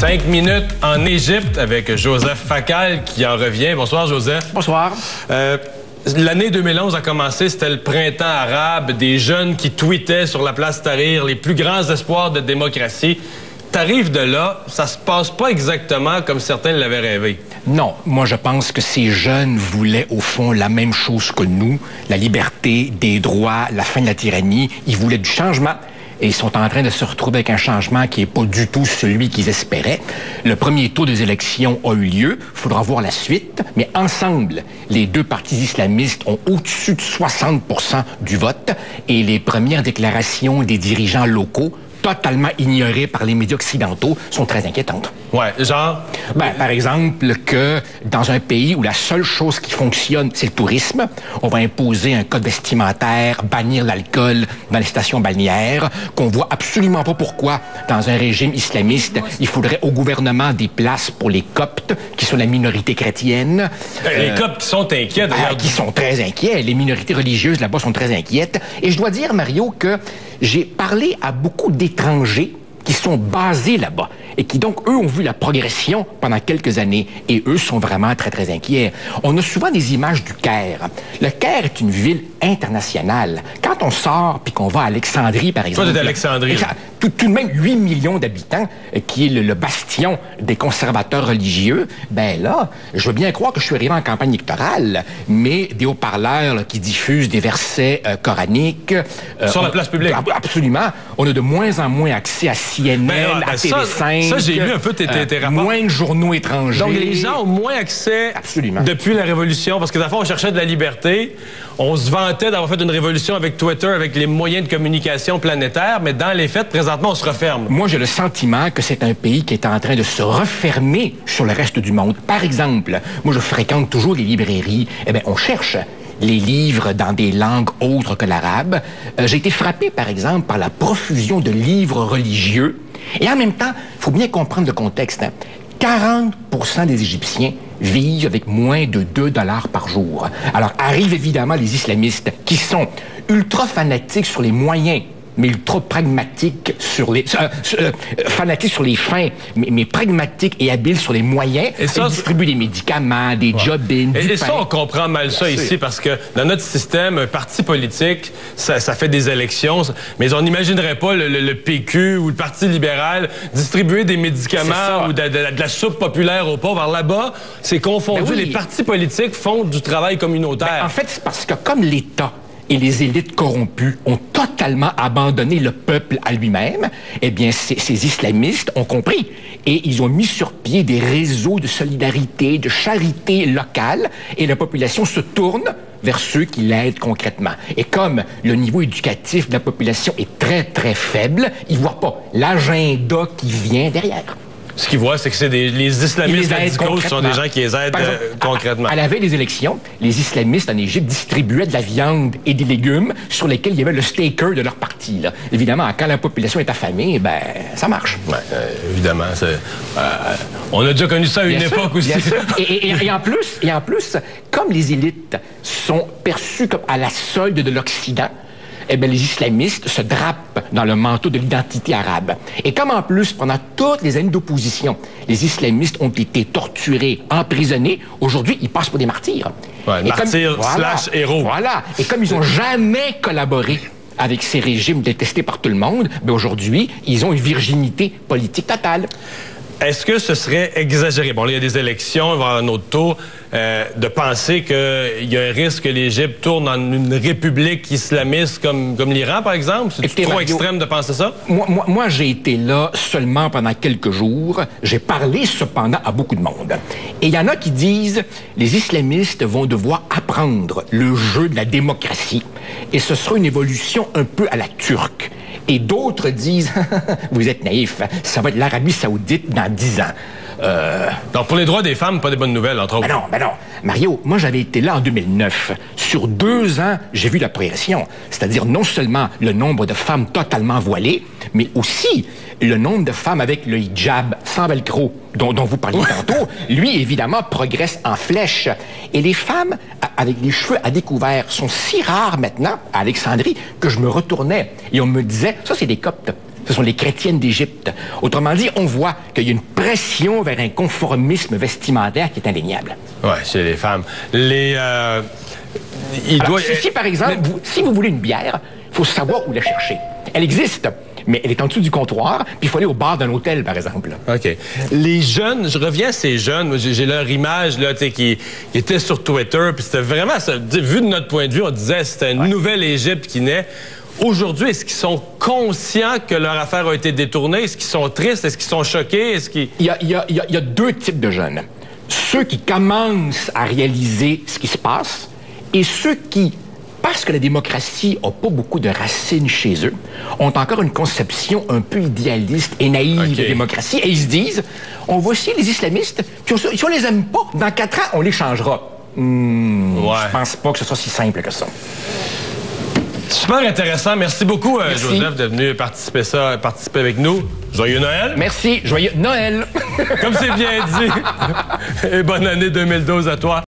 5 minutes en Égypte avec Joseph Facal qui en revient. Bonsoir, Joseph. Bonsoir. L'année 2011 a commencé, c'était le printemps arabe, des jeunes qui tweetaient sur la place Tahrir, les plus grands espoirs de démocratie. T'arrives de là, ça se passe pas exactement comme certains l'avaient rêvé. Non, moi je pense que ces jeunes voulaient au fond la même chose que nous, la liberté, des droits, la fin de la tyrannie. Ils voulaient du changement. Et ils sont en train de se retrouver avec un changement qui n'est pas du tout celui qu'ils espéraient. Le premier tour des élections a eu lieu. Il faudra voir la suite. Mais ensemble, les deux partis islamistes ont au-dessus de 60% du vote. Et les premières déclarations des dirigeants locaux, totalement ignorées par les médias occidentaux, sont très inquiétantes. Ouais, genre? Par exemple, que dans un pays où la seule chose qui fonctionne, c'est le tourisme, on va imposer un code vestimentaire, bannir l'alcool dans les stations balnéaires, qu'on voit absolument pas pourquoi, dans un régime islamiste, il faudrait au gouvernement des places pour les Coptes, qui sont la minorité chrétienne. Les Coptes qui sont inquiets, d'ailleurs. Qui sont très inquiets. Les minorités religieuses là-bas sont très inquiètes. Et je dois dire, Mario, que j'ai parlé à beaucoup d'étrangers qui sont basés là-bas et qui donc, eux, ont vu la progression pendant quelques années et eux sont vraiment très, très inquiets. On a souvent des images du Caire. Le Caire est une ville internationale. Quand on sort puis qu'on va à Alexandrie, par exemple... Toi, t'es d'Alexandrie. Tout de même 8 millions d'habitants, qui est le bastion des conservateurs religieux, ben là, je veux bien croire que je suis arrivé en campagne électorale, mais des haut-parleurs là, qui diffusent des versets coraniques... sur la place publique. Absolument. On a de moins en moins accès à CNN, à TV5... Ça, j'ai lu un peu tes rapports. Moins de journaux étrangers. Donc, les gens ont moins accès depuis la Révolution, parce que d'abord, on cherchait de la liberté. On se vantait d'avoir fait une révolution avec Twitter, avec les moyens de communication planétaires, mais dans les faits, présentement, on se referme. Moi, j'ai le sentiment que c'est un pays qui est en train de se refermer sur le reste du monde. Par exemple, moi, je fréquente toujours les librairies. Eh bien, on cherche les livres dans des langues autres que l'arabe. J'ai été frappé, par exemple, par la profusion de livres religieux. Et en même temps, il faut bien comprendre le contexte. 40% des Égyptiens vivent avec moins de 2 $ par jour. Alors, arrivent évidemment les islamistes qui sont ultra fanatiques sur les moyens, mais ultra pragmatiques sur les... fanatiques sur les fins, mais pragmatiques et habiles sur les moyens. Et ça, ils distribuent des médicaments, des job-ins, du pain. Ça, on comprend mal ça ici, parce que dans notre système, un parti politique, ça fait des élections, mais on n'imaginerait pas le PQ ou le Parti libéral distribuer des médicaments ou de la soupe populaire aux pauvres. Alors là-bas, c'est confondu. Ben oui. Les partis politiques font du travail communautaire. En fait, c'est parce que comme l'État et les élites corrompues ont totalement abandonné le peuple à lui-même, eh bien, ces islamistes ont compris. Et ils ont mis sur pied des réseaux de solidarité, de charité locale, et la population se tourne vers ceux qui l'aident concrètement. Et comme le niveau éducatif de la population est très, très faible, ils ne voient pas l'agenda qui vient derrière. Ce qu'ils voient, c'est que c'est les islamistes radicaux, ce sont des gens qui les aident concrètement. À la veille des élections, les islamistes en Égypte distribuaient de la viande et des légumes sur lesquels il y avait le staker de leur parti. Là. Évidemment, quand la population est affamée, ben ça marche. Ouais, évidemment. On a déjà connu ça à une époque aussi. Et en plus, comme les élites sont perçues comme à la solde de l'Occident, eh bien, les islamistes se drapent dans le manteau de l'identité arabe. Et comme en plus, pendant toutes les années d'opposition, les islamistes ont été torturés, emprisonnés, aujourd'hui, ils passent pour des martyrs. Ouais, martyrs / héros. Voilà. Et comme ils n'ont jamais collaboré avec ces régimes détestés par tout le monde, bien aujourd'hui, ils ont une virginité politique totale. Est-ce que ce serait exagéré? Bon, là, il y a des élections, il va y avoir un autre tour, de penser qu'il y a un risque que l'Égypte tourne en une république islamiste comme l'Iran, par exemple? C'est trop extrême de penser ça? Moi, j'ai été là seulement pendant quelques jours. J'ai parlé cependant à beaucoup de monde. Et il y en a qui disent les islamistes vont devoir apprendre le jeu de la démocratie. Et ce sera une évolution un peu à la turque. Et d'autres disent, vous êtes naïfs, ça va être l'Arabie Saoudite dans 10 ans. Donc, pour les droits des femmes, pas des bonnes nouvelles, entre autres. Ben non. Mario, moi, j'avais été là en 2009. Sur 2 ans, j'ai vu la progression. C'est-à-dire non seulement le nombre de femmes totalement voilées, mais aussi le nombre de femmes avec le hijab sans velcro, dont vous parliez tantôt, lui, évidemment, progresse en flèche. Et les femmes avec les cheveux à découvert sont si rares maintenant, à Alexandrie, que je me retournais et on me disait, ça, c'est des Coptes. ce sont les chrétiennes d'Égypte. Autrement dit, on voit qu'il y a une pression vers un conformisme vestimentaire qui est indéniable. Oui, chez les femmes. Alors, si, par exemple, si vous voulez une bière, il faut savoir où la chercher. Elle existe, mais elle est en dessous du comptoir, puis il faut aller au bar d'un hôtel, par exemple. OK. Les jeunes, je reviens à ces jeunes, j'ai leur image là, qui était sur Twitter, puis c'était vraiment, ça, vu de notre point de vue, on disait c'était une nouvelle Égypte qui naît. Aujourd'hui, est-ce qu'ils sont conscients que leur affaire a été détournée? Est-ce qu'ils sont tristes? Est-ce qu'ils sont choqués? Il y a deux types de jeunes. Ceux qui commencent à réaliser ce qui se passe et ceux qui, parce que la démocratie n'a pas beaucoup de racines chez eux, ont encore une conception un peu idéaliste et naïve de démocratie. Et ils se disent, on va essayer les islamistes, puis si on les aime pas, dans 4 ans, on les changera. Je pense pas que ce soit si simple que ça. Super intéressant. Merci beaucoup, Joseph, d'être venu participer avec nous. Joyeux Noël. Merci. Joyeux Noël. Comme c'est bien dit. Et bonne année 2012 à toi.